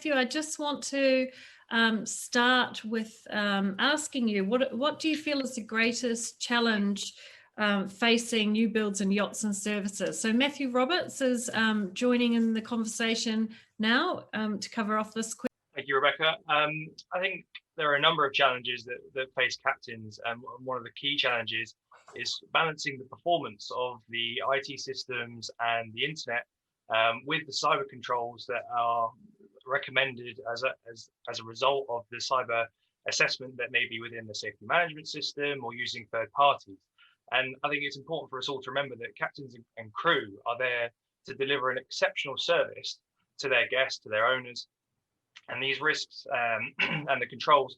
Matthew, I just want to start with asking you, what do you feel is the greatest challenge facing new builds and yachts and services? So Matthew Roberts is joining in the conversation now to cover off this question. Thank you, Rebecca. I think there are a number of challenges that face captains, and one of the key challenges is balancing the performance of the IT systems and the internet with the cyber controls that are recommended as a result of the cyber assessment that may be within the safety management system or using third parties. And I think it's important for us all to remember that captains and crew are there to deliver an exceptional service to their guests, to their owners. And these risks and the controls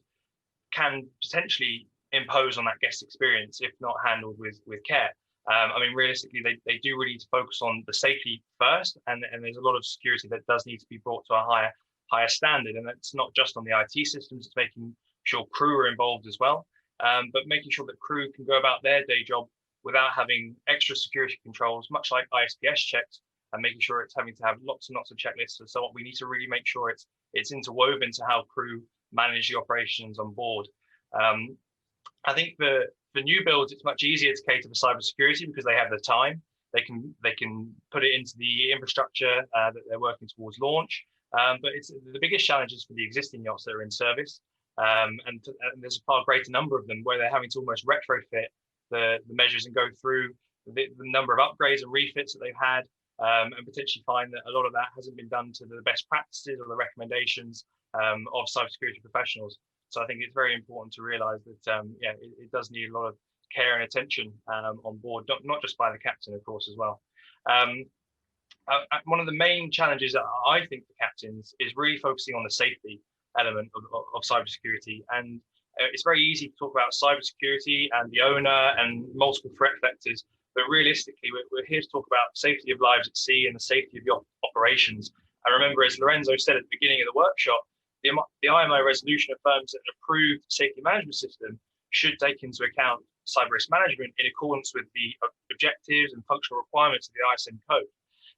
can potentially impose on that guest experience if not handled with care. I mean, realistically, they do really need to focus on the safety first, and there's a lot of security that does need to be brought to a higher standard. And it's not just on the IT systems, it's making sure crew are involved as well, but making sure that crew can go about their day job without having extra security controls, much like ISPS checks, and making sure it's having to have lots and lots of checklists and so on. We need to really make sure it's interwoven to how crew manage the operations on board. I think for new builds, it's much easier to cater for cybersecurity because they have the time. They can put it into the infrastructure that they're working towards launch. But it's the biggest challenge is for the existing yachts that are in service, and there's a far greater number of them where they're having to almost retrofit the measures and go through the number of upgrades and refits that they've had. And potentially find that a lot of that hasn't been done to the best practices or the recommendations of cybersecurity professionals. So I think it's very important to realise that it does need a lot of care and attention on board, not just by the captain, of course, as well. One of the main challenges that I think for captains is really focusing on the safety element of cybersecurity. And it's very easy to talk about cybersecurity and the owner and multiple threat vectors. But realistically, we're here to talk about safety of lives at sea and the safety of your operations. And remember, as Lorenzo said at the beginning of the workshop, the IMO resolution affirms that an approved safety management system should take into account cyber risk management in accordance with the objectives and functional requirements of the ISM code.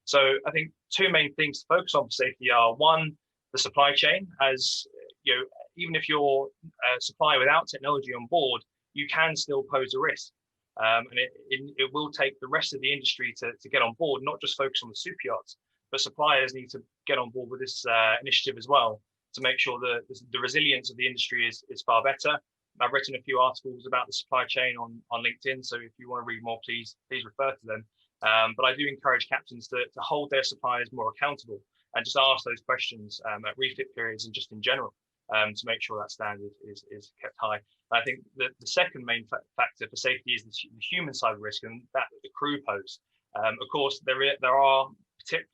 So I think two main things to focus on for safety are, one, the supply chain. As you know, even if you're a supplier without technology on board, you can still pose a risk. And it will take the rest of the industry to get on board, not just focus on the super yachts, but suppliers need to get on board with this initiative as well to make sure that the resilience of the industry is far better. I've written a few articles about the supply chain on LinkedIn, so if you want to read more, please refer to them. But I do encourage captains to hold their suppliers more accountable and just ask those questions at refit periods and just in general to make sure that standard is kept high. I think that the second main factor for safety is the human cyber risk and that the crew pose. Of course, there are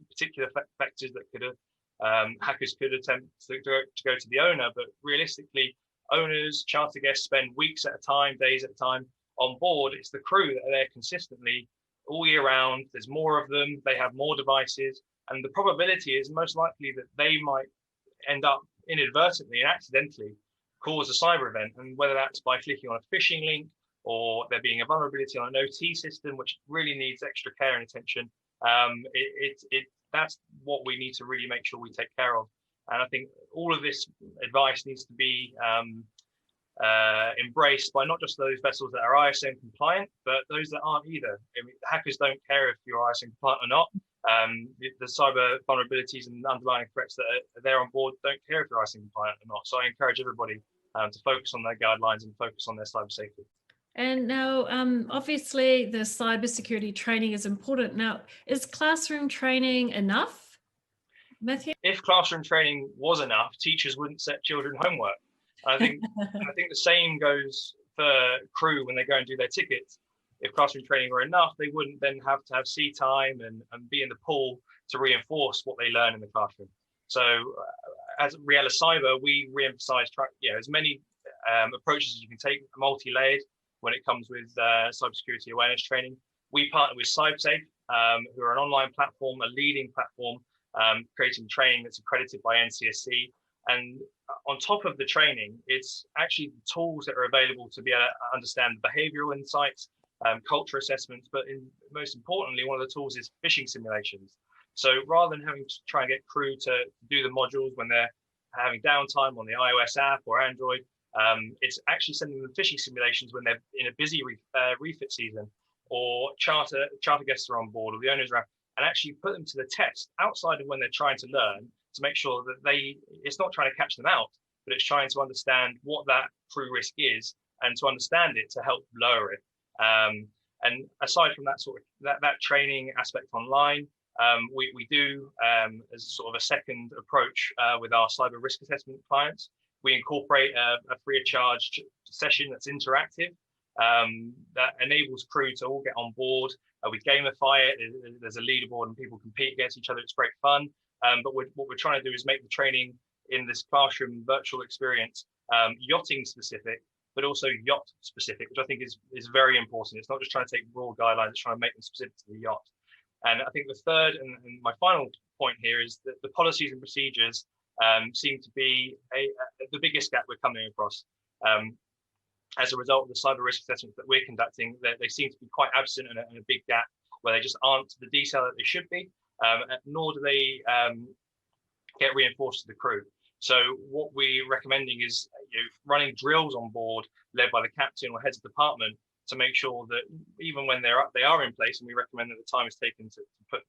particular factors that hackers could attempt to go to the owner, but realistically, owners, charter guests spend weeks at a time, days at a time on board. It's the crew that are there consistently all year round. There's more of them. They have more devices, and the probability is most likely that they might end up inadvertently and accidentally cause a cyber event, and whether that's by clicking on a phishing link or there being a vulnerability on an OT system, which really needs extra care and attention. That's what we need to really make sure we take care of. And I think all of this advice needs to be embraced by not just those vessels that are ISM compliant, but those that aren't either. I mean, hackers don't care if you're ISM compliant or not. The cyber vulnerabilities and underlying threats that are there on board don't care if you're ISM compliant or not. So I encourage everybody to focus on their guidelines and focus on their cyber safety. And now, obviously, the cybersecurity training is important. Now, is classroom training enough, Matthew? If classroom training was enough, teachers wouldn't set children homework. I think the same goes for crew when they go and do their tickets. If classroom training were enough, they wouldn't then have to have sea time and be in the pool to reinforce what they learn in the classroom. So as Riela Cyber, we re-emphasize as many approaches as you can take, multi-layered when it comes with cybersecurity awareness training. We partner with CyberSafe, who are an online platform, a leading platform, creating training that's accredited by NCSC. And on top of the training, it's actually the tools that are available to be able to understand behavioral insights, culture assessments, but most importantly, one of the tools is phishing simulations. So rather than having to try and get crew to do the modules when they're having downtime on the iOS app or Android. It's actually sending them fishing simulations when they're in a busy refit season, or charter guests are on board, or the owners are, and actually put them to the test outside of when they're trying to learn, to make sure that it's not trying to catch them out, but it's trying to understand what that crew risk is, and to understand it to help lower it. And aside from that that training aspect online, we do as sort of a second approach with our cyber risk assessment clients. We incorporate a free of charge session that's interactive, that enables crew to all get on board. We gamify it. There's a leaderboard and people compete against each other. It's great fun. But what we're trying to do is make the training in this classroom virtual experience yachting specific, but also yacht specific, which I think is very important. It's not just trying to take broad guidelines, it's trying to make them specific to the yacht. And I think the third and my final point here is that the policies and procedures seem to be the biggest gap we're coming across. As a result of the cyber risk assessments that we're conducting, they seem to be quite absent and a big gap where they just aren't to the detail that they should be, nor do they get reinforced to the crew. So what we're recommending is running drills on board, led by the captain or heads of department, to make sure that even when they are in place, and we recommend that the time is taken to put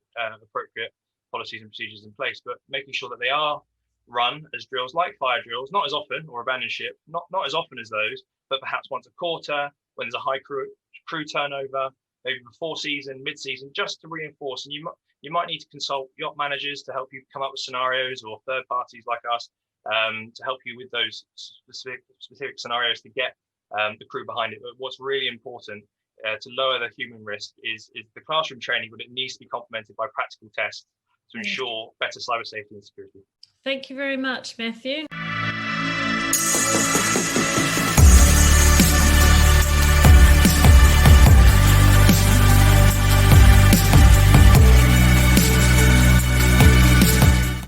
appropriate policies and procedures in place, but making sure that they are run as drills, like fire drills, not as often, or abandoned ship, not as often as those, but perhaps once a quarter, when there's a high crew turnover, maybe before season, mid-season, just to reinforce. And you might need to consult yacht managers to help you come up with scenarios, or third parties like us to help you with those specific scenarios to get the crew behind it. But what's really important to lower the human risk is the classroom training, but it needs to be complemented by practical tests to ensure better cyber safety and security. Thank you very much, Matthew.